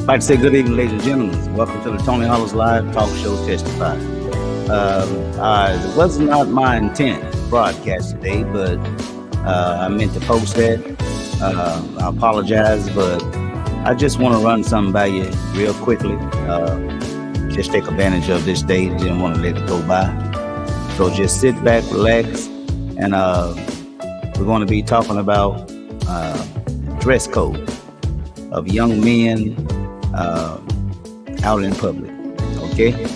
I'd like to say good evening, ladies and gentlemen. Welcome to the Tony Hollis Live Talk Show Testify. It was not my intent to broadcast today, but I meant to post that. I apologize, but I just want to run something by you real quickly. Just take advantage of this day. Didn't want to let it go by. So just sit back, relax, and we're going to be talking about dress code of young men out in public. Okay.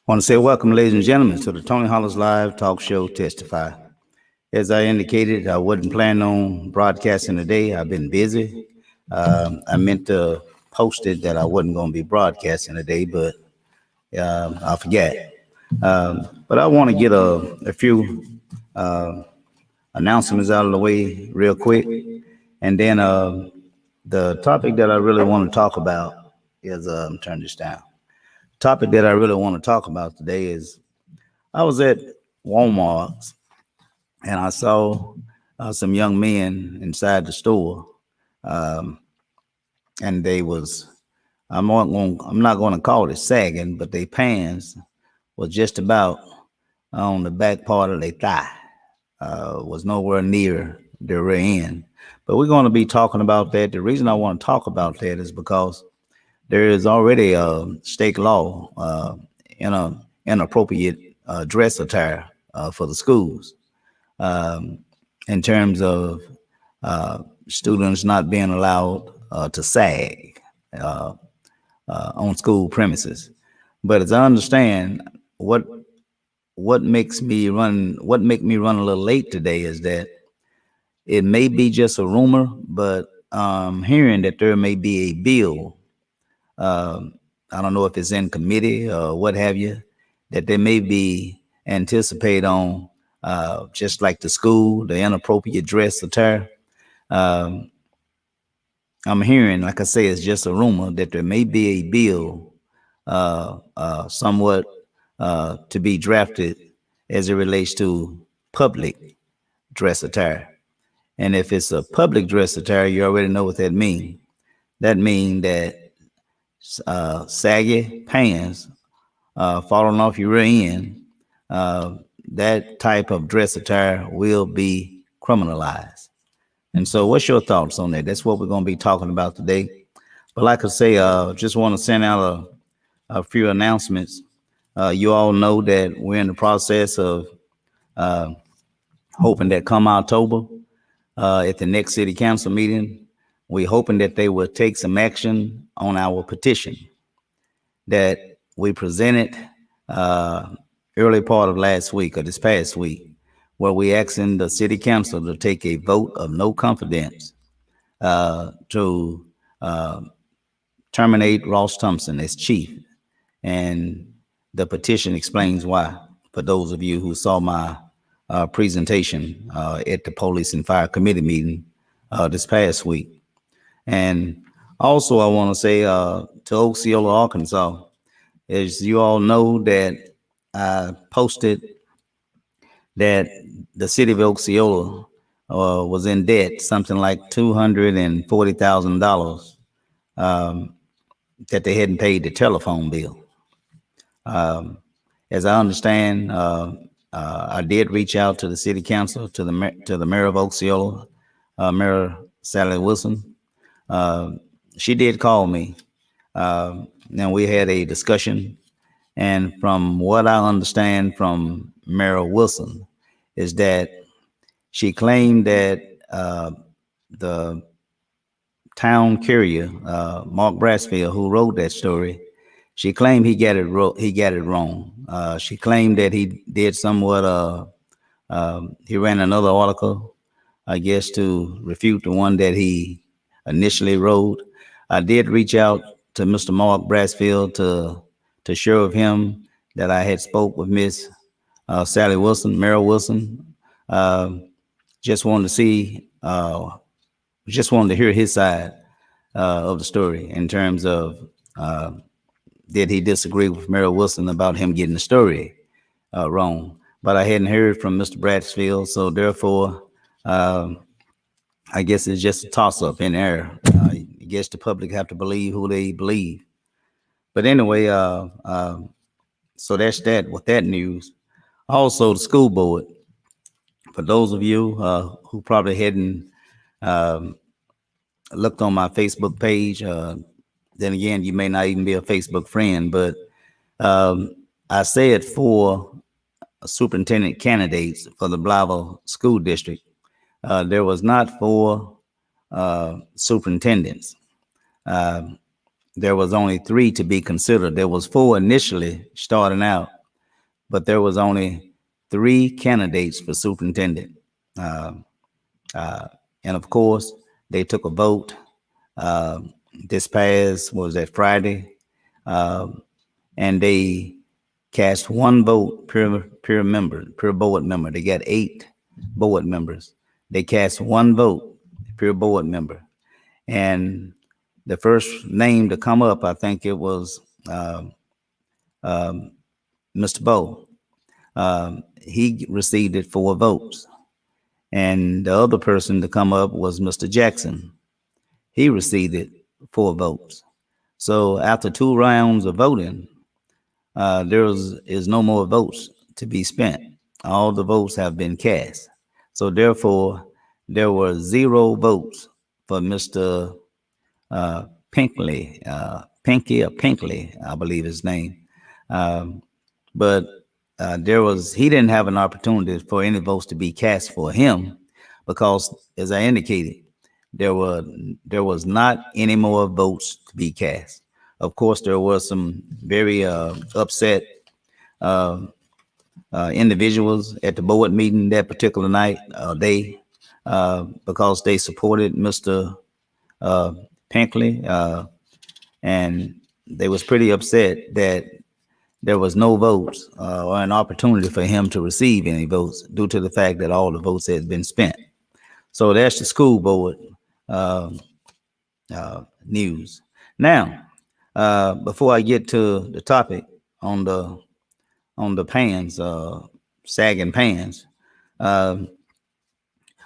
I want to say welcome, ladies and gentlemen, to the Tony Hollis Live Talk Show Testify. As I indicated, I wasn't planning on broadcasting today. I've been busy. I meant to post it that I wasn't going to be broadcasting today, but I forgot. But I want to get a few announcements out of the way real quick. And then the topic that I really want to talk about is, turn this down. Topic that I really want to talk about today is I was at Walmart and I saw some young men inside the store, and they was I'm not going to call it sagging, but their pants was just about on the back part of their thigh, was nowhere near the rear end. But we're going to be talking about that. The reason I want to talk about that is because there is already a state law in a inappropriate dress attire for the schools, um, in terms of students not being allowed to sag uh, on school premises. But as I understand, what what make me run a little late today is that it may be just a rumor, but hearing that there may be a bill, um, I don't know if it's in committee or what have you, that there may be anticipate on, just like the school, the inappropriate dress attire. Um, I'm hearing, like I say, it's just a rumor that there may be a bill, somewhat to be drafted as it relates to public dress attire. And if it's a public dress attire, you already know what that means. That means that saggy pants falling off your rear end, uh, that type of dress attire will be criminalized. And so, what's your thoughts on that? That's what we're going to be talking about today. But like I say, just want to send out a few announcements. You all know that we're in the process of uh, hoping that come October, at the next city council meeting, we're hoping that they will take some action on our petition that we presented uh, early part of last week or this past week, where we asking the city council to take a vote of no confidence to terminate Ross Thompson as chief. And the petition explains why, for those of you who saw my presentation at the Police and Fire Committee meeting this past week. And also, I want to say to Osceola, Arkansas, as you all know, that I posted that the city of Osceola was in debt, something like $240,000, that they hadn't paid the telephone bill. Um, as I understand, I did reach out to the city council, to the mayor of Osceola, Mayor Sally Wilson. She did call me, and we had a discussion. And from what I understand from Mayor Wilson, is that she claimed that the town carrier, Mark Brassfield, who wrote that story, she claimed he got it wrong. She claimed that he did somewhat. He ran another article, I guess, to refute the one that he initially wrote. I did reach out to Mr. Mark Brassfield to share with him that I had spoke with Miss Sally Wilson, Mayor Wilson. Just wanted to see, just wanted to hear his side of the story in terms of did he disagree with Mayor Wilson about him getting the story wrong. But I hadn't heard from Mr. Bradsfield, so therefore, I guess it's just a toss-up in there. I guess the public have to believe who they believe. But anyway, so that's that with that news. Also, the school board. For those of you who probably hadn't looked on my Facebook page, then again, you may not even be a Facebook friend, but I said for superintendent candidates for the Blythe School District, there was not four superintendents. There was only three to be considered. There was four initially starting out, but there was only three candidates for superintendent. And of course, they took a vote this past, was that Friday, and they cast one vote per member, per board member. They got 8 board members. They cast one vote per board member. And the first name to come up, I think it was Mr. Bowe. He received it 4 votes. And the other person to come up was Mr. Jackson. He received it 4 votes. So after 2 rounds of voting, there is no more votes to be spent. All the votes have been cast. So therefore, there were 0 votes for Mr. Pinkley, Pinky or Pinkley, I believe his name. Um, but he didn't have an opportunity for any votes to be cast for him because, as I indicated, there were there was not any more votes to be cast. Of course, there were some very upset uh, individuals at the board meeting that particular night, because they supported Mr. Uh, Pinkley, and they was pretty upset that there was no votes or an opportunity for him to receive any votes due to the fact that all the votes had been spent. So that's the school board uh, news. Now, before I get to the topic on the pans, sagging pans, uh,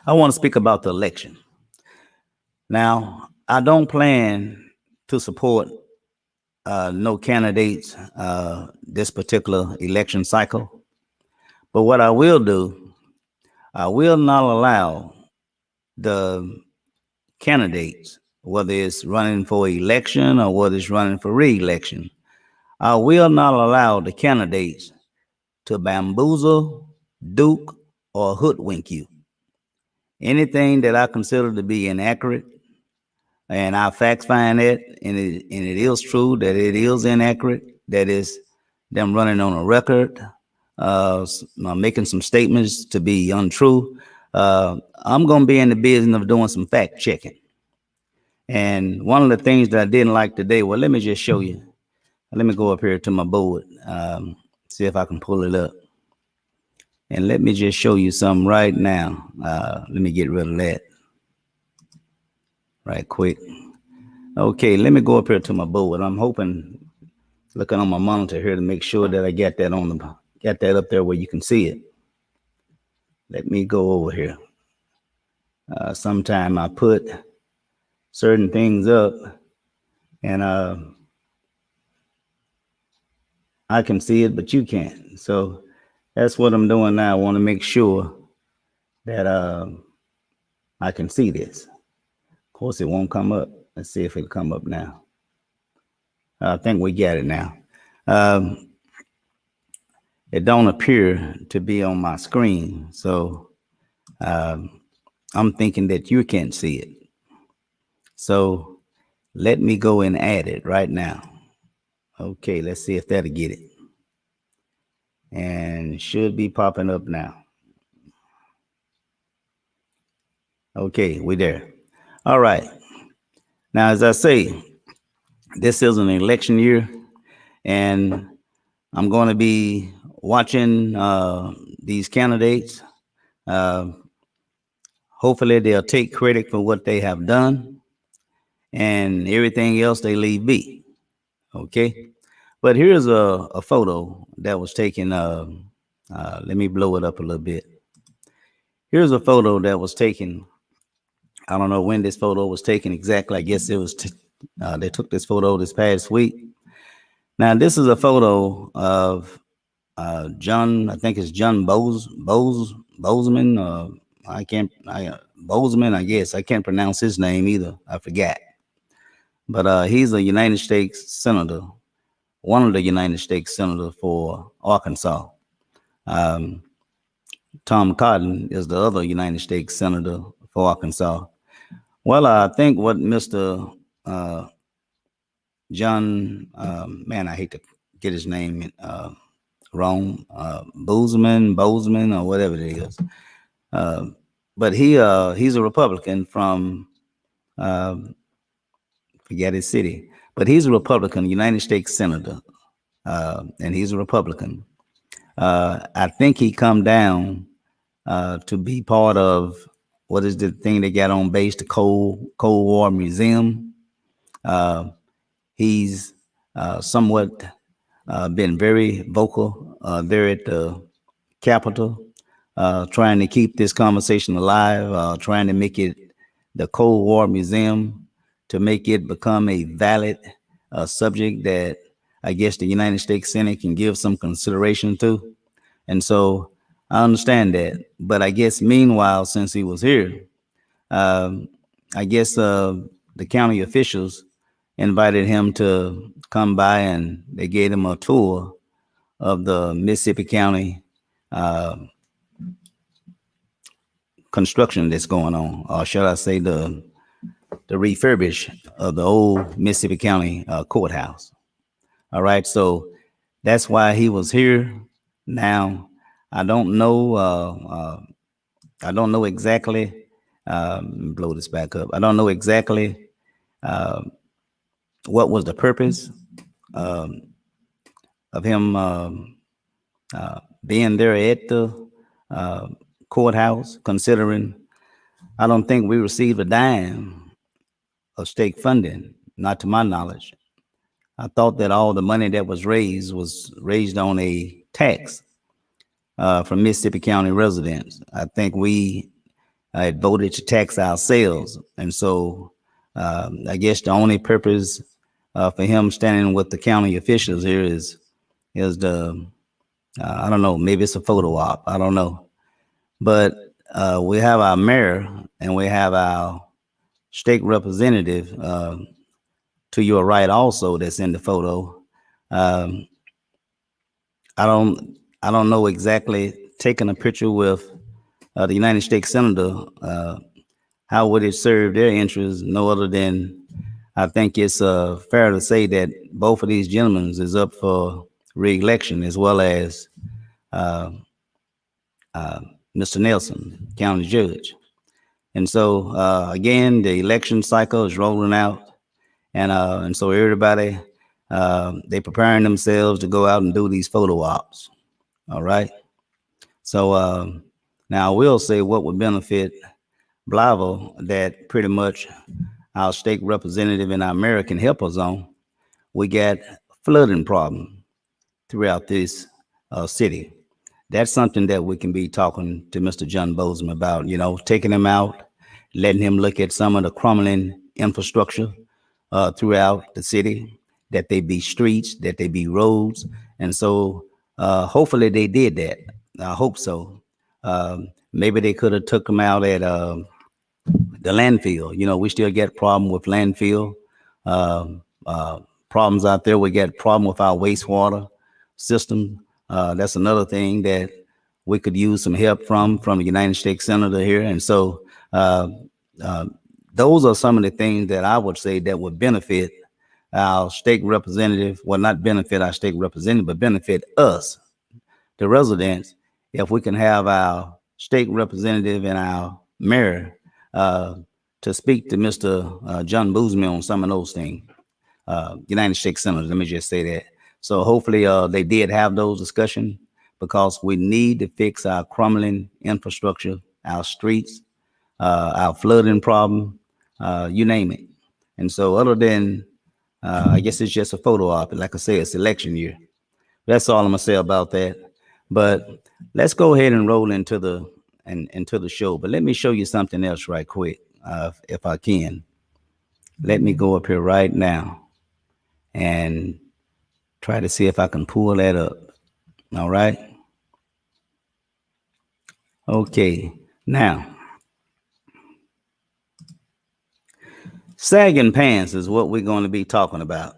I want to speak about the election. Now, I don't plan to support no candidates this particular election cycle, but what I will do, I will not allow the candidates, whether it's running for election or whether it's running for re-election, I will not allow the candidates to bamboozle, duke, or hoodwink you. Anything that I consider to be inaccurate, and I fact find it, and it is true that it is inaccurate, that is them running on a record, making some statements to be untrue. I'm going to be in the business of doing some fact checking. And one of the things that I didn't like today, well, let me just show you. Let me go up here to my board, see if I can pull it up. And let me just show you something right now. Let me get rid of that right quick. Okay, let me go up here to my board. I'm hoping, looking on my monitor here to make sure that I get that up there where you can see it. Let me go over here. Sometime I put certain things up and I can see it, but you can't. So that's what I'm doing now. I want to make sure that I can see this. Of course, it won't come up. Let's see if it'll come up now. I think we got it now. It don't appear to be on my screen, so I'm thinking that you can't see it. So let me go and add it right now. Okay, let's see if that'll get it. And it should be popping up now. Okay, we're there. All right. Now, as I say, this is an election year, and I'm going to be watching these candidates. Hopefully, they'll take credit for what they have done, and everything else they leave be. Okay, but here's a photo that was taken. Let me blow it up a little bit. Here's a photo that was taken. I don't know when this photo was taken exactly. I guess it was. They took this photo this past week. Now, this is a photo of John. I think it's John Bozeman. Bozeman. I guess I can't pronounce his name either. I forgot. But he's a United States senator, one of the United States senators for Arkansas. Tom Cotton is the other United States senator for Arkansas. Well, I think what Mr. John, man, I hate to get his name wrong, Bozeman, or whatever it is. But he's a Republican from, forget his city, but he's a Republican, United States senator, and he's a Republican. I think he come down to be part of, what is the thing they got on base, the Cold War Museum. He's somewhat been very vocal there at the Capitol, trying to keep this conversation alive, trying to make it the Cold War Museum, to make it become a valid subject that I guess the United States Senate can give some consideration to. And so I understand that. But I guess meanwhile, since he was here, I guess the county officials invited him to come by, and they gave him a tour of the Mississippi County construction that's going on, or shall I say the refurbish of the old Mississippi County courthouse. All right, so that's why he was here. Now, I don't know. I don't know exactly. Blow this back up. I don't know exactly what was the purpose of him being there at the courthouse, considering I don't think we received a dime of state funding, not to my knowledge. I thought that all the money that was raised on a tax from Mississippi County residents. I think we had voted to tax ourselves, and so I guess the only purpose for him standing with the county officials here is the I don't know, maybe it's a photo op. I don't know, but we have our mayor and we have our state representative to your right also that's in the photo. I don't know exactly, taking a picture with the United States Senator, how would it serve their interests? No other than I think it's fair to say that both of these gentlemen is up for re-election, as well as Mr. Nelson, county judge. And so again, the election cycle is rolling out, and so everybody they preparing themselves to go out and do these photo ops. All right. So now I will say what would benefit Blavel, that pretty much our state representative and our mayor can help us on. We got flooding problem throughout this city. That's something that we can be talking to Mr. John Bozeman about, taking him out, letting him look at some of the crumbling infrastructure throughout the city, that they be streets, that they be roads. And so hopefully they did that. I hope so. Maybe they could have took him out at the landfill. We still get problem with landfill problems out there. We get problem with our wastewater system. That's another thing that we could use some help from the United States Senator here. And so those are some of the things that I would say that would benefit our state representative. Well, not benefit our state representative, but benefit us, the residents, if we can have our state representative and our mayor to speak to Mr. John Bozeman on some of those things. United States Senator, let me just say that. So hopefully they did have those discussions, because we need to fix our crumbling infrastructure, our streets, our flooding problem, you name it. And so other than, I guess it's just a photo op. Like I say, it's election year. That's all I'm gonna say about that. But let's go ahead and roll into the show. But let me show you something else right quick, if I can. Let me go up here right now and try to see if I can pull that up. All right. Okay. Now, sagging pants is what we're going to be talking about.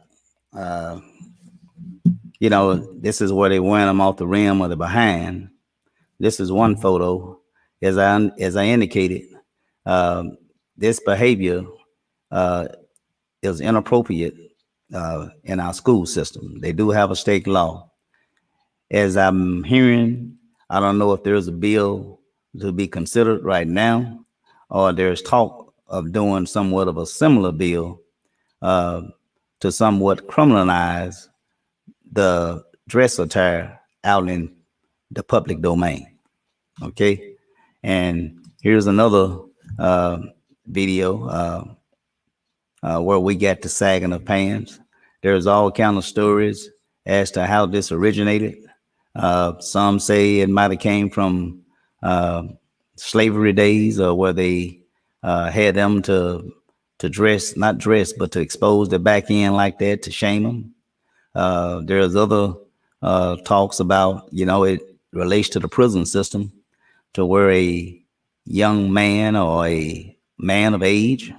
This is where they wear them off the rim or the behind. This is one photo. As I indicated, this behavior is inappropriate in our school system. They do have a state law. As I'm hearing, I don't know if there's a bill to be considered right now, or there's talk of doing somewhat of a similar bill to somewhat criminalize the dress attire out in the public domain. Okay. And here's another video where we got the sagging of pants. There's all kind of stories as to how this originated. Some say it might have came from slavery days, or where they had them to dress, not dress, but to expose their back end like that to shame them. There's other talks about, it relates to the prison system, to where a young man or a man of age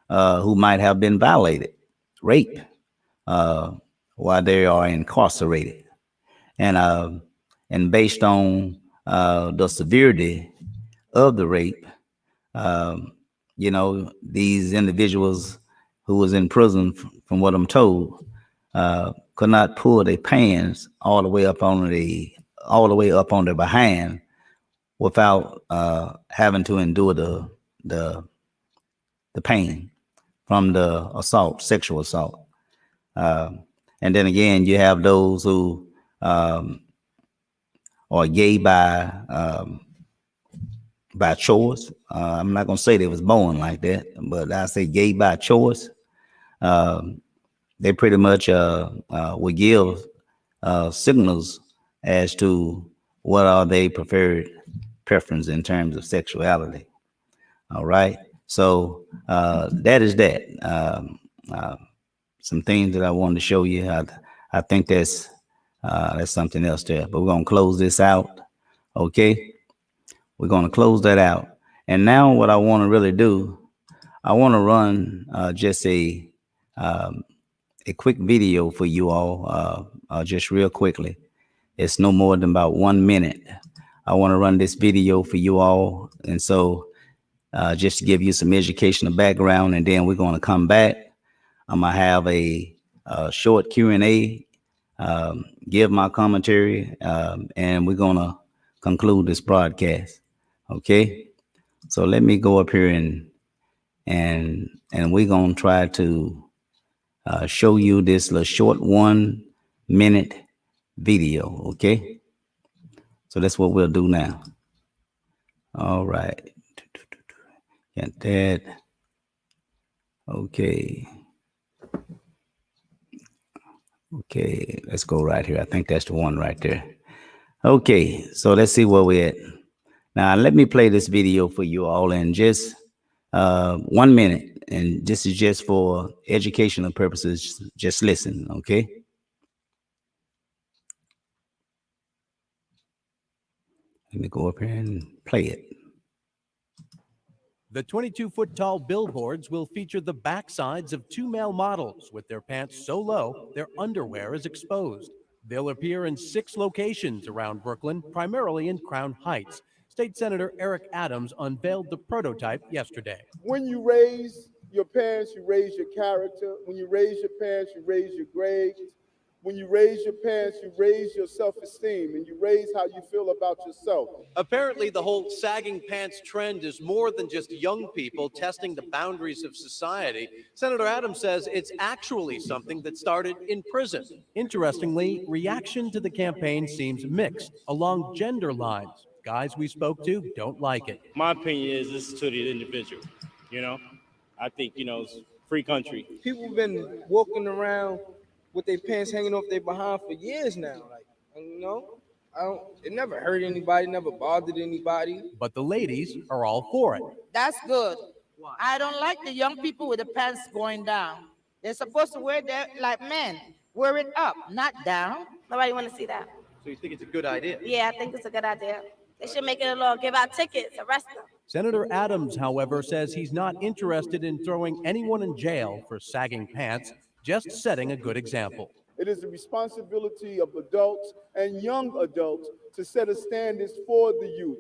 who might have been violated rape uh, while they are incarcerated, and based on the severity of the rape, um, these individuals who was in prison, from what I'm told, could not pull their pants all the way up on their behind without having to endure the the pain from the assault, sexual assault. Uh, and then again, you have those who are gay by choice. I'm not gonna say they was born like that, but I say gay by choice. Um, they pretty much will give signals as to what are they preferred preference in terms of sexuality. All right. So that is that. Uh, some things that I wanted to show you. I think that's something else there. But we're gonna close this out. Okay. We're gonna close that out. And now what I want to really do, I want to run just a quick video for you all, just real quickly. It's no more than about 1 minute. I want to run this video for you all, and so just to give you some educational background, and then we're going to come back. I'm gonna have a short Q&A, give my commentary, and we're gonna conclude this broadcast. Okay, so let me go up here and we're gonna try to show you this little short 1 minute video. Okay, so that's what we'll do now. All right, got that. Okay, let's go right here. I think that's the one right there. Okay, so let's see where we're at. Now let me play this video for you all in just 1 minute, and this is just for educational purposes. Just listen, okay? Let me go up here and play it. The 22-foot-tall billboards will feature the backsides of two male models with their pants so low their underwear is exposed. They'll appear in 6 locations around Brooklyn, primarily in Crown Heights. State Senator Eric Adams unveiled the prototype yesterday. When you raise your pants, you raise your character. When you raise your pants, you raise your grades. When you raise your pants, you raise your self-esteem, and you raise how you feel about yourself. Apparently, the whole sagging pants trend is more than just young people testing the boundaries of society. Senator Adams says it's actually something that started in prison. Interestingly, reaction to the campaign seems mixed along gender lines. Guys we spoke to don't like it. My opinion is this is to the individual. I think, it's free country. People have been walking around with their pants hanging off their behind for years now. It never hurt anybody, never bothered anybody. But the ladies are all for it. That's good. I don't like the young people with the pants going down. They're supposed to wear that like men. Wear it up, not down. Nobody want to see that. So you think it's a good idea? Yeah, I think it's a good idea. They should make it a law, give out tickets, arrest them. Senator Adams, however, says he's not interested in throwing anyone in jail for sagging pants, just setting a good example. It is the responsibility of adults and young adults to set a standards for the youth.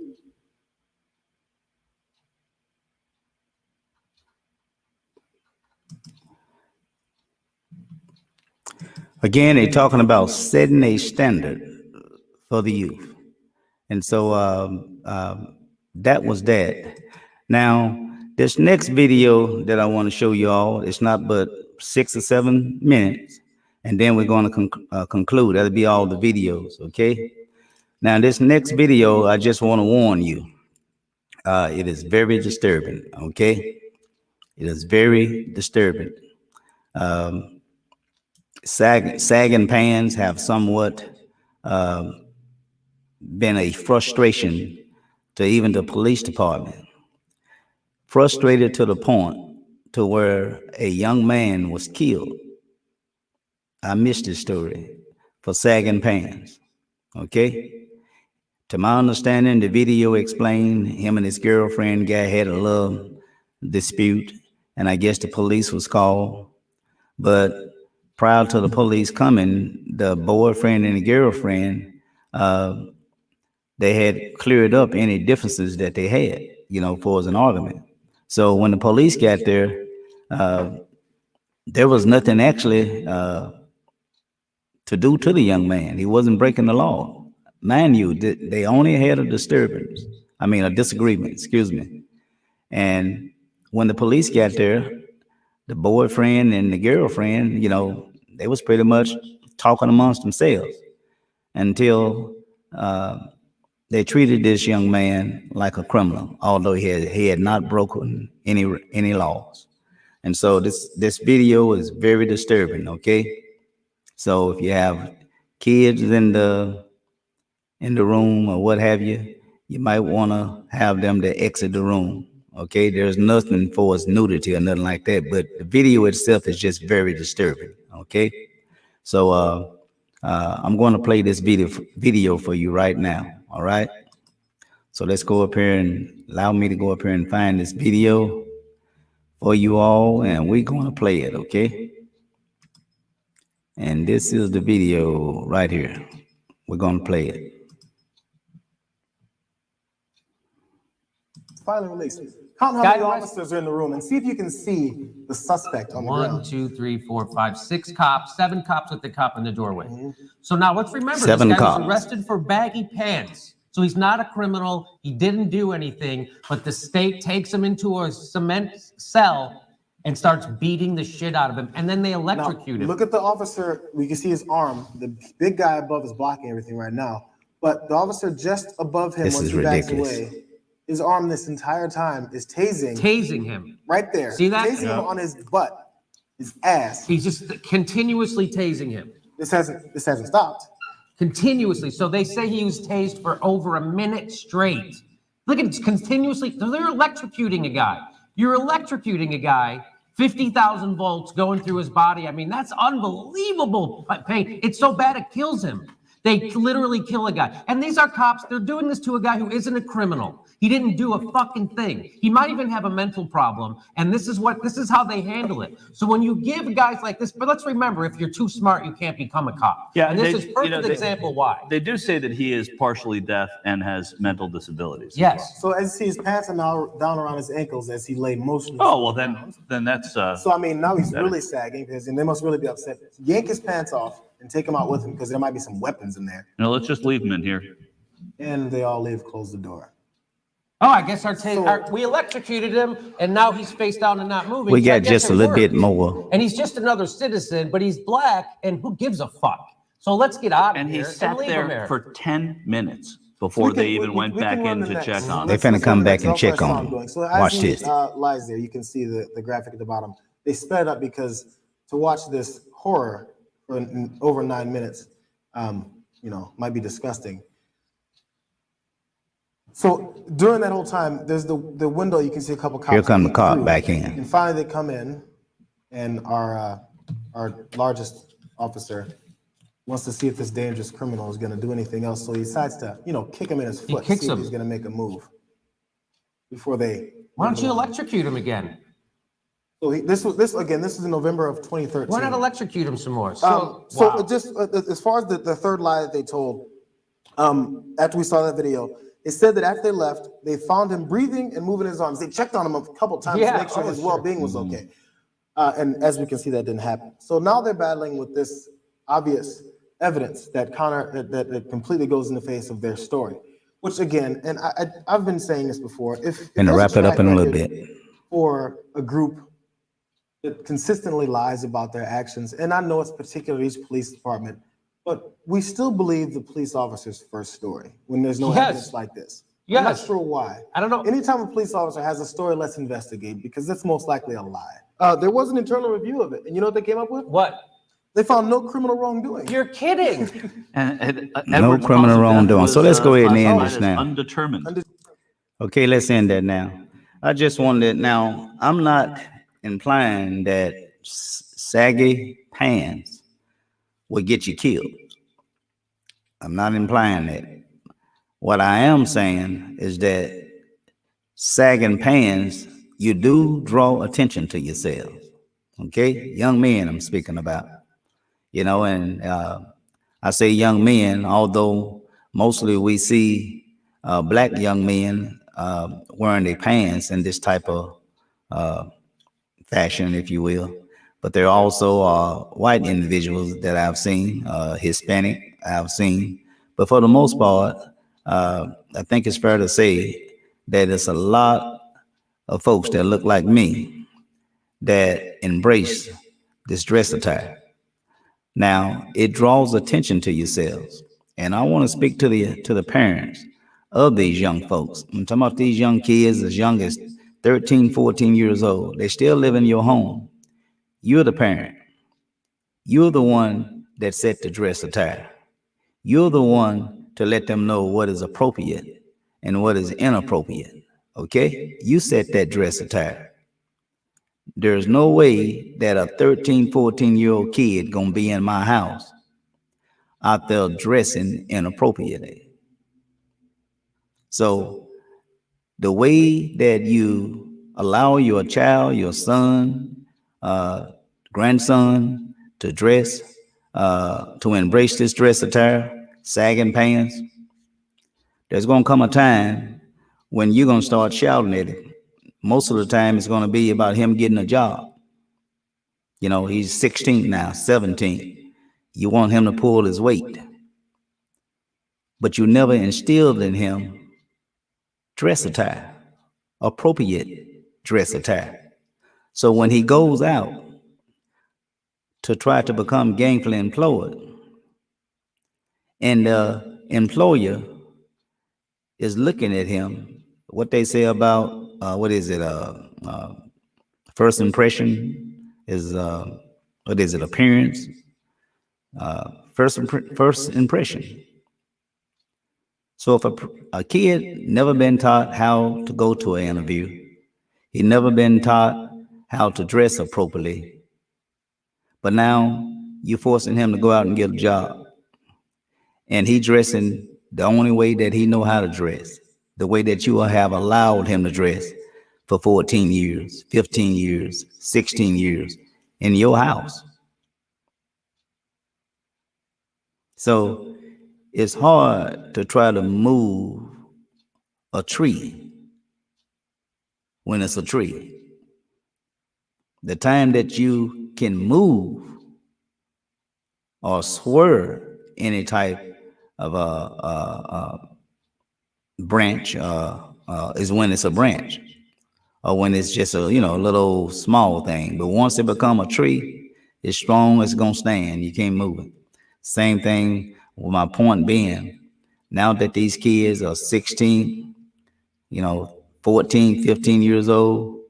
Again, they're talking about setting a standard for the youth. And so that was that. Now, this next video that I want to show you all, it's not but 6 or 7 minutes, and then we're going to conclude. That'll be all the videos, okay? Now, this next video, I just want to warn you. It is very disturbing, okay? It is very disturbing. Sagging pants have somewhat been a frustration to even the police department. Frustrated to the point to where a young man was killed. I missed this story for sagging pants. Okay? To my understanding, the video explained him and his girlfriend guy had a little dispute, and I guess the police was called. But prior to the police coming, the boyfriend and the girlfriend, they had cleared up any differences that they had, for as an argument. So when the police got there, there was nothing actually to do to the young man. He wasn't breaking the law. Mind you, they only had a disagreement, excuse me. And when the police got there, the boyfriend and the girlfriend, they was pretty much talking amongst themselves until they treated this young man like a criminal, although he had not broken any laws. And so this video is very disturbing. Okay, so if you have kids in the room or what have you, you might want to have them to exit the room. Okay, there's nothing for us nudity or nothing like that, but the video itself is just very disturbing. Okay, so I'm going to play this video for you right now. All right, so let's go up here and allow me to go up here and find this video for you all, and we're going to play it. Okay, and this is the video right here. We're going to play it. Finally released. Count how many officers are in the room and see if you can see the suspect on the ground. 1, 2, 3, 4, 5, 6 cops, 7 cops with the cop in the doorway. So now let's remember, 7 this guy cops. was arrested for baggy pants. So he's not a criminal. He didn't do anything, but the state takes him into a cement cell and starts beating the shit out of him. And then they electrocute him. Look at the officer. We can see his arm. The big guy above is blocking everything right now. But the officer just above him, This once is he backs ridiculous. away, his arm this entire time is tasing him. right there. See that? Tasing him on his butt, his ass. He's just continuously tasing him. This hasn't stopped. Continuously. So they say he was tased for over a minute straight. Look at it, continuously. They're electrocuting a guy. You're electrocuting a guy, 50,000 volts going through his body. I mean, that's unbelievable pain. It's so bad it kills him. They literally kill a guy. And these are cops. They're doing this to a guy who isn't a criminal. He didn't do a fucking thing. He might even have a mental problem. And this is how they handle it. So when you give guys like this, but let's remember, if you're too smart, you can't become a cop. Yeah, and this is perfect example why. They do say that he is partially deaf and has mental disabilities. Yes. So as you see, his pants are now down around his ankles as he lay motionless. Oh, well, then that's... So, I mean, now he's really sagging, and they must really be upset. Yank his pants off and take him out with him, because there might be some weapons in there. Let's just leave him in here. And they all leave, close the door. Oh, I guess we electrocuted him, and now he's face down and not moving. We So I got guess just it a little worked. bit more. And he's just another citizen, but he's black, and who gives a fuck? So let's get out of And here he sat leave him there for 10 minutes before they even went back in to check on him. They finna come back and check on him. So as Watch he this. lies there, you can see the graphic at the bottom. They sped it up because to watch this horror for over 9 minutes, might be disgusting. So during that whole time, there's the window. You can see a couple cops. Here come the peek cop through. back in. And finally, they come in, and our largest officer wants to see if this dangerous criminal is going to do anything else. So he decides to, kick him in his foot. kicks see if him. he's going to make a move before they. Why don't you electrocute him again? So this is in November of 2013. Why not electrocute him some more? Just as far as the third lie that they told, after we saw that video, it said that after they left, they found him breathing and moving his arms. They checked on him a couple times to make sure his well-being was okay. And as we can see, that didn't happen. So now they're battling with this obvious evidence that that completely goes in the face of their story. Which again, and I've been saying this before, And to wrap it up in a little bit. For a group that consistently lies about their actions, and I know it's particular to each police department, but we still believe the police officer's first story when there's no evidence like this. I'm not sure why. I don't know. Anytime a police officer has a story, let's investigate, because it's most likely a lie. There was an internal review of it, and you know what they came up with? What? They found no criminal wrongdoing. You're kidding. No criminal wrongdoing. So let's go ahead and end this now. Undetermined. Okay, let's end that now. I just wanted, now, I'm not implying that saggy pants will get you killed. I'm not implying that. What I am saying is that sagging pants, you do draw attention to yourself. Okay, young men I'm speaking about. And I say young men, although mostly we see black young men wearing their pants in this type of fashion, if you will. But there also are white individuals that I've seen, Hispanic I've seen. But for the most part, I think it's fair to say that it's a lot of folks that look like me that embrace this dress attire. Now, it draws attention to yourselves. And I want to speak to the parents of these young folks. I'm talking about these young kids as young as 13, 14 years old. They still live in your home. You're the parent. You're the one that set the dress attire. You're the one to let them know what is appropriate and what is inappropriate. Okay? You set that dress attire. There's no way that a 13, 14-year-old kid gonna be in my house out there dressing inappropriately. So the way that you allow your child, your son, grandson to dress, to embrace this dress attire, sagging pants, there's gonna come a time when you're gonna start shouting at it. Most of the time it's gonna be about him getting a job. He's 16 now, 17. You want him to pull his weight. But you never instilled in him dress attire, appropriate dress attire. So when he goes out to try to become gainfully employed, and the employer is looking at him, what they say about, first impression is, appearance, first impression. So if a kid never been taught how to go to an interview, he never been taught how to dress appropriately, but now you're forcing him to go out and get a job, and he dressing the only way that he know how to dress, the way that you have allowed him to dress for 14 years, 15 years, 16 years in your house. So it's hard to try to move a tree when it's a tree. The time that you can move or swerve any type of a branch is when it's a branch, or when it's just a little small thing. But once it become a tree, it's strong, it's gonna stand. You can't move it. Same thing with my point being, now that these kids are 16, 14, 15 years old,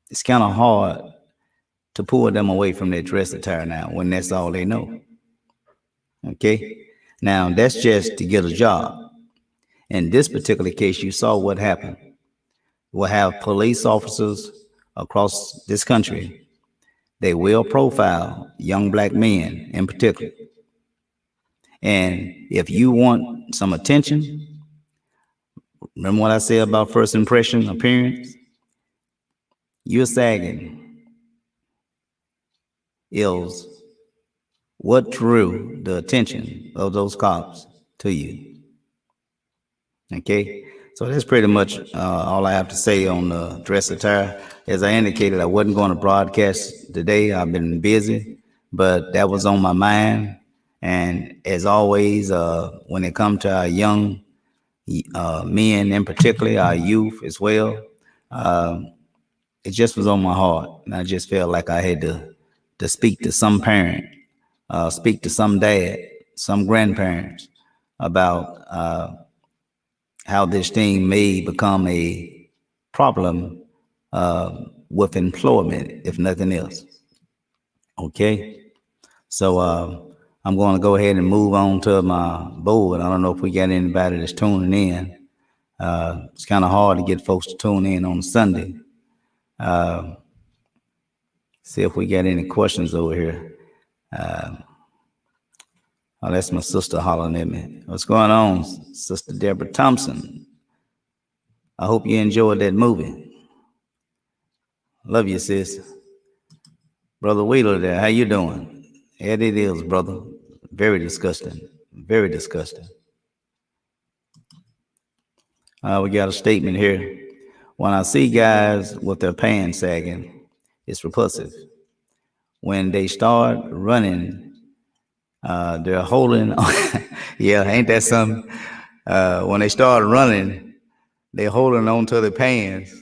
it's kind of hard to pull them away from their dress attire now when that's all they know. Okay? Now, that's just to get a job. In this particular case, you saw what happened. We'll have police officers across this country. They will profile young black men in particular. And if you want some attention, remember what I said about first impression, appearance? You're sagging is what drew the attention of those cops to you. Okay? So that's pretty much all I have to say on the dress attire. As I indicated, I wasn't going to broadcast today. I've been busy, but that was on my mind. And as always, when it comes to our young men in particular, our youth as well, it just was on my heart. And I just felt like I had to speak to some parent, speak to some dad, some grandparents about how this thing may become a problem with employment, if nothing else. Okay? So I'm going to go ahead and move on to my board. I don't know if we got anybody that's tuning in. It's kind of hard to get folks to tune in on Sunday. See if we got any questions over here. Oh, that's my sister hollering at me. What's going on, Sister Deborah Thompson? I hope you enjoyed that movie. Love you, sis. Brother Wheeler there, how you doing? It is, brother. Very disgusting. Very disgusting. We got a statement here. When I see guys with their pants sagging, it's repulsive. When they start running, they're holding on. Yeah, ain't that something? When they start running, they're holding on to their pants.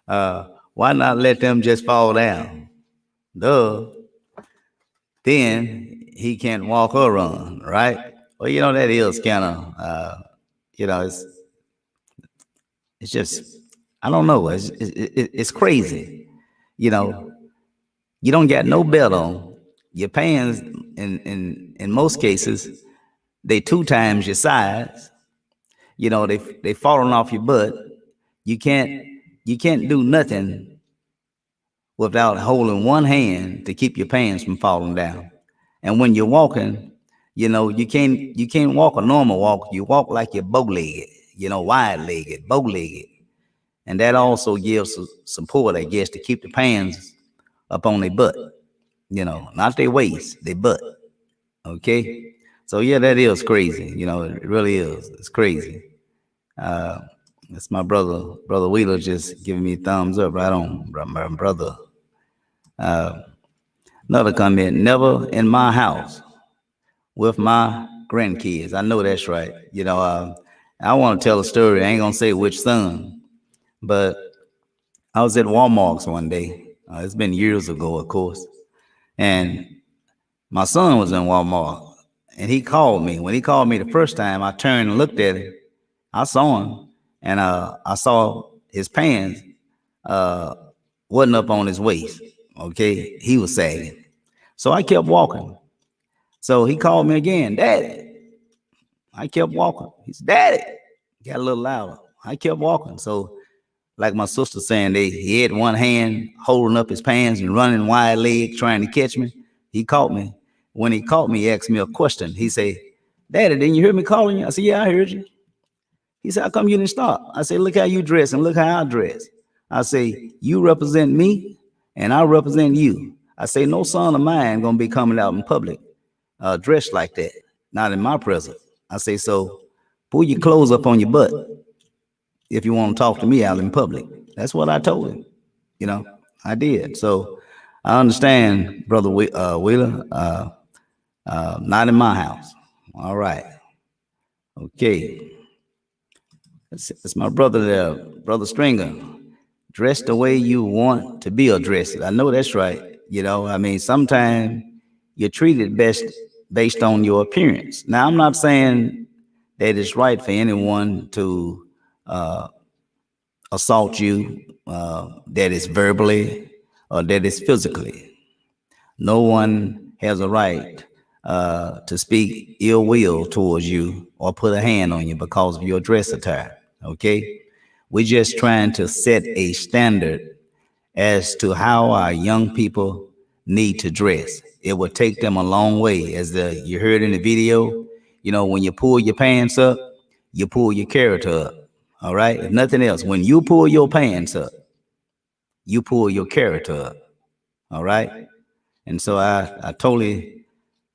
Why not let them just fall down? Duh. Then he can't walk or run, right? Well, that is kind of, it's just, I don't know. It's crazy. You know, you don't got no belt on. Your pants, in most cases, they 2 times your size. They falling off your butt. You can't do nothing without holding one hand to keep your pants from falling down. And when you're walking, you can't walk a normal walk. You walk like you're bow-legged, wide-legged, bow-legged. And that also gives support, I guess, to keep the pants up on their butt, not their waist, their butt. Okay? So yeah, that is crazy. It really is. It's crazy. That's my brother Wheeler, just giving me a thumbs up right on, my brother. Another comment, never in my house with my grandkids. I know that's right. I want to tell a story. I ain't gonna say which son, but I was at Walmart's one day. It's been years ago, of course. And my son was in Walmart, and he called me. When he called me the first time, I turned and looked at him. I saw him, and I saw his pants wasn't up on his waist. Okay, he was sagging. So I kept walking. So he called me again, Daddy. I kept walking. He said, Daddy. Got a little louder. I kept walking. So, like my sister saying, he had one hand holding up his pants and running wide leg trying to catch me. He caught me. When he caught me, he asked me a question. He said, Daddy, didn't you hear me calling you? I said, yeah, I heard you. He said, how come you didn't stop? I said, look how you dress and look how I dress. I say, you represent me and I represent you. I say, no son of mine gonna be coming out in public dressed like that, not in my presence. I say, so pull your clothes up on your butt if you want to talk to me out in public. That's what I told him. I did. So I understand, Brother Wheeler, not in my house. All right. Okay. It's my brother there, Brother Stringer. Dress the way you want to be addressed. I know that's right. Sometimes you're treated best based on your appearance. Now, I'm not saying that it's right for anyone to assault you, that is verbally or that is physically. No one has a right to speak ill will towards you or put a hand on you because of your dress attire. Okay? We're just trying to set a standard as to how our young people need to dress. It will take them a long way. As you heard in the video, when you pull your pants up, you pull your character up. All right? If nothing else, when you pull your pants up, you pull your character up. All right? And so I totally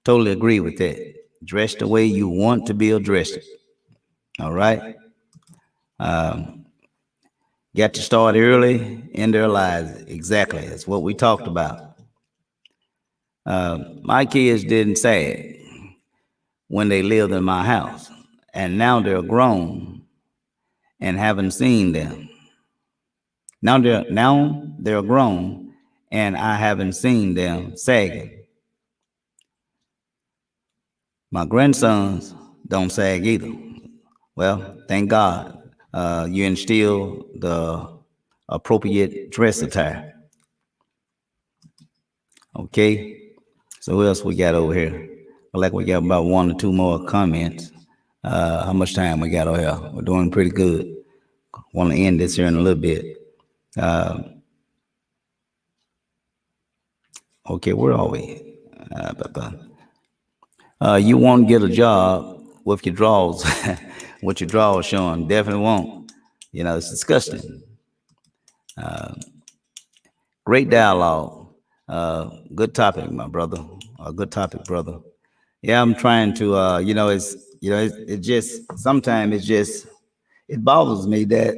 agree with that. Dress the way you want to be addressed. All right? Got to start early in their lives. Exactly. That's what we talked about. My kids didn't sag when they lived in my house, and now they're grown and haven't seen them. Now they're grown, and I haven't seen them sagging. My grandsons don't sag either. Well, thank God you instill the appropriate dress attire. Okay, so what else we got over here? Like we got about 1 or 2 more comments. How much time we got over here? We're doing pretty good. Want to end this here in a little bit. Okay, where are we? You won't get a job with your drawers, with your drawers showing. Definitely won't. It's disgusting. Great dialogue. Good topic, my brother. Good topic, brother. Yeah, I'm trying to, it just, sometimes it bothers me that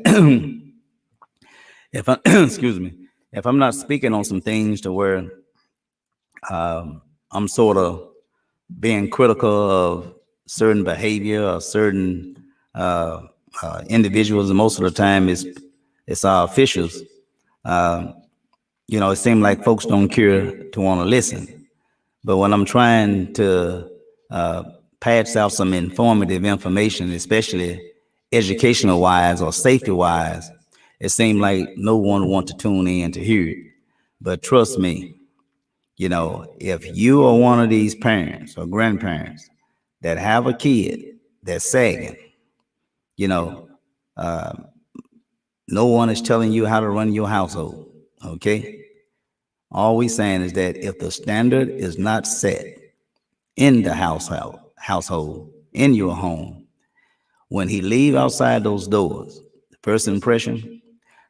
if I, excuse me, if I'm not speaking on some things to where I'm sort of being critical of certain behavior or certain individuals, and most of the time it's our officials. Uh, it seems like folks don't care to want to listen. But when I'm trying to uh, pass out some informative information, especially educational wise or safety wise, it seems like no one wants to tune in to hear it. But trust me, if you are one of these parents or grandparents that have a kid that's sagging, you know, uh, no one is telling you how to run your household. Okay. All we saying is that if the standard is not set in the household, in your home, when he leave outside those doors, the first impression,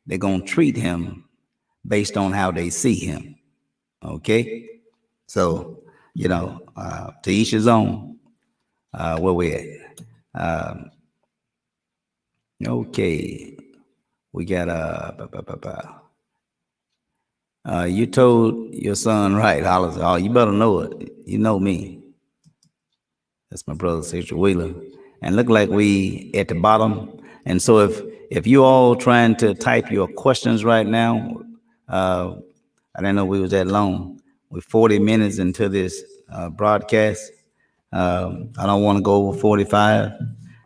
they're gonna treat him based on how they see him. Okay. So, to each his own. Where we at? Okay, we got you told your son right, Hollis. Oh, you better know it. You know me. That's my brother, Sister Wheeler. And look like we at the bottom. And so if you all trying to type your questions right now, I didn't know we was that long. We're 40 minutes into this broadcast. I don't want to go over 45.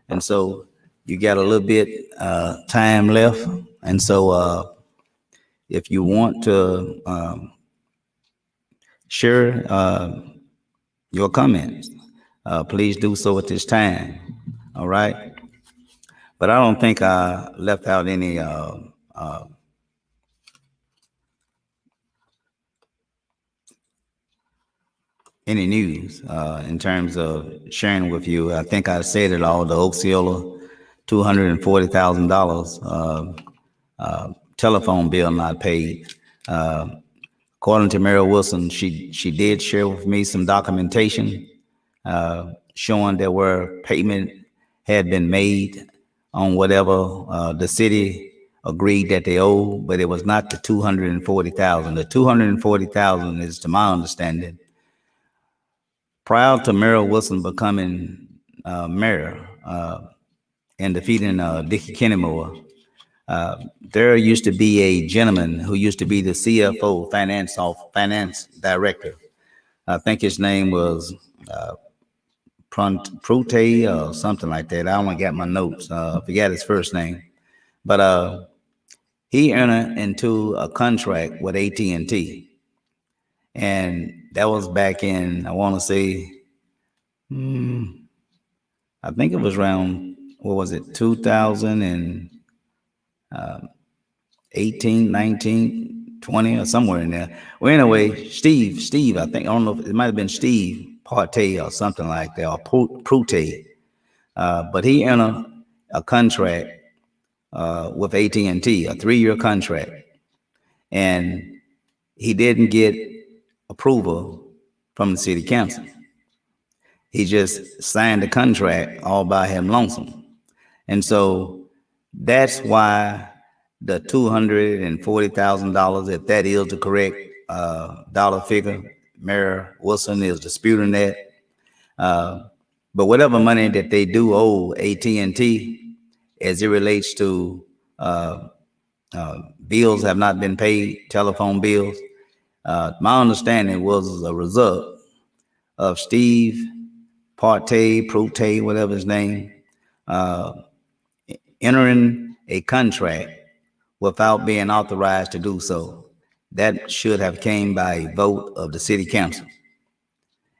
And so you got a little bit time left. And so if you want to share your comments, please do so at this time. All right. But I don't think I left out any news in terms of sharing with you. I think I said it all. The Osceola $240,000 telephone bill not paid. According to Mary Wilson, she did share with me some documentation showing that where payment had been made on whatever the city agreed that they owe, but it was not the 240,000. The 240,000 is, to my understanding, prior to Mary Wilson becoming mayor and defeating Dickie Kennemore, there used to be a gentleman who used to be the CFO, finance director. I think his name was Prute or something like that. I only got my notes. I forgot his first name, but he entered into a contract with AT&T, and that was back in, I want to say, I think it was around, what was it, 2018, 19, 20, or somewhere in there. Well, anyway, Steve, I think, I don't know if it might have been Steve Partey or something like that, or Prute. But he entered a contract with AT&T, a 3-year contract, and he didn't get approval from the city council. He just signed the contract all by him lonesome. And so that's why the $240,000, if that is the correct dollar figure, Mayor Wilson is disputing that. But whatever money that they do owe AT&T as it relates to bills have not been paid, telephone bills, my understanding was a result of Steve Partey, Prute, whatever his name, entering a contract without being authorized to do so. That should have came by a vote of the city council.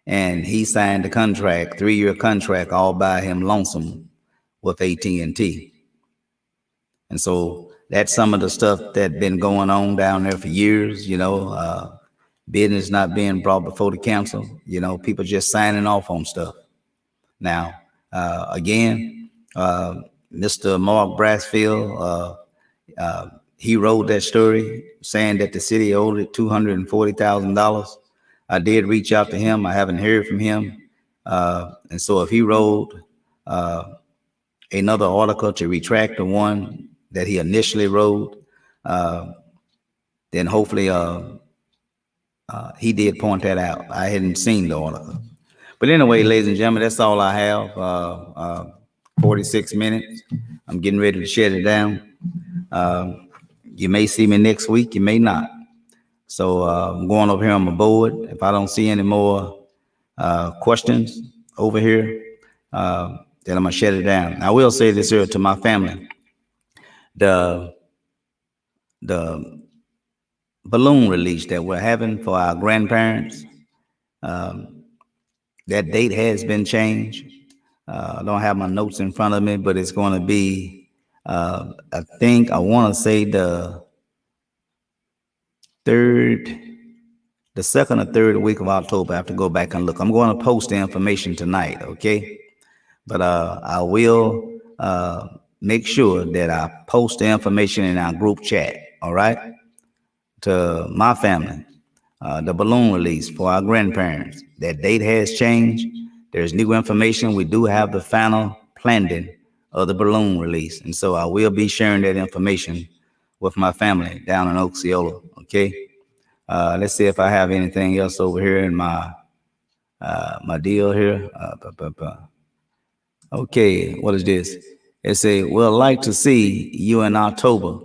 And he signed the contract, 3-year contract, all by him lonesome with AT&T. And so that's some of the stuff that been going on down there for years, business not being brought before the council, people just signing off on stuff. Now, again, Mr. Mark Brassfield he wrote that story saying that the city owed it $240,000. I did reach out to him. I haven't heard from him. And so if he wrote another article to retract the one that he initially wrote, then hopefully he did point that out. I hadn't seen the article. But anyway, ladies and gentlemen, that's all I have. 46 minutes. I'm getting ready to shut it down. You may see me next week, you may not. So I'm going over here on my board. If I don't see any more questions over here, then I'm gonna shut it down. I will say this here to my family. The balloon release that we're having for our grandparents, that date has been changed. I don't have my notes in front of me, but it's going to be, I want to say the second or third week of October. I have to go back and look. I'm going to post the information tonight, okay? But I will make sure that I post the information in our group chat, all right? To my family, the balloon release for our grandparents. That date has changed. There's new information. We do have the final planning of the balloon release. And so I will be sharing that information with my family down in Osceola, okay? Let's see if I have anything else over here in my deal here. Okay, what is this? It say, we'll like to see you in October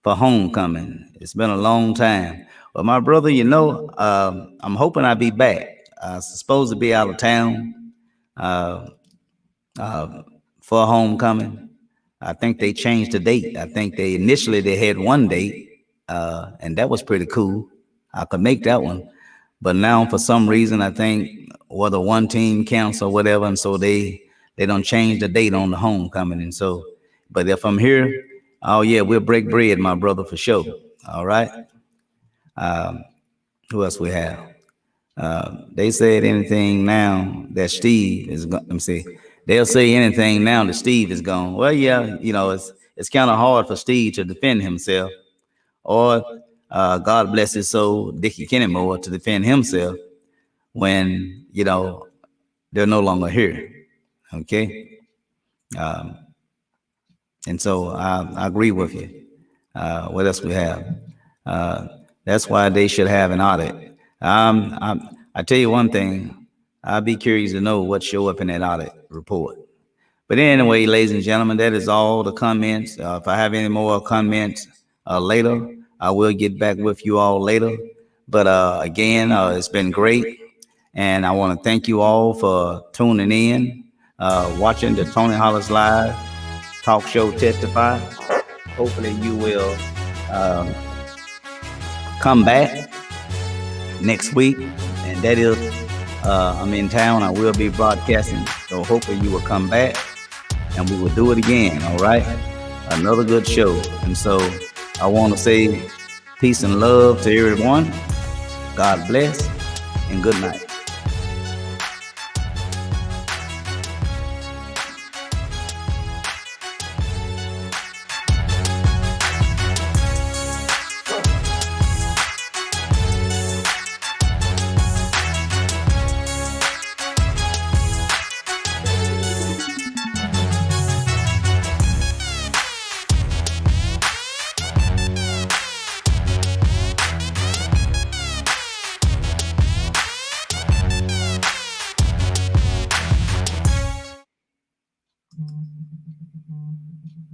for homecoming. It's been a long time. Well, my brother, I'm hoping I'll be back. I'm supposed to be out of town for homecoming. I think they changed the date. I think they had one date, and that was pretty cool. I could make that one. But now for some reason, I think whether one team counts or whatever, and so they don't change the date on the homecoming. And so, but if I'm here, oh yeah, we'll break bread, my brother, for sure. All right. Who else we have? They said anything now that Steve is going. Let me see. They'll say anything now that Steve is gone. Well, yeah, it's kind of hard for Steve to defend himself, or God bless his soul, Dickie Kennymore, to defend himself when they're no longer here. Okay. And so I agree with you. What else we have? That's why they should have an audit. I tell you one thing, I'd be curious to know what show up in that audit report. But anyway, ladies and gentlemen, that is all the comments. If I have any more comments later, I will get back with you all later. But again, it's been great. And I want to thank you all for tuning in, watching the Tony Hollis Live talk show Testify. Hopefully you will come back next week, and that is I'm in town. I will be broadcasting, so hopefully you will come back and we will do it again. All right, another good show. And so I want to say peace and love to everyone. God bless and good night.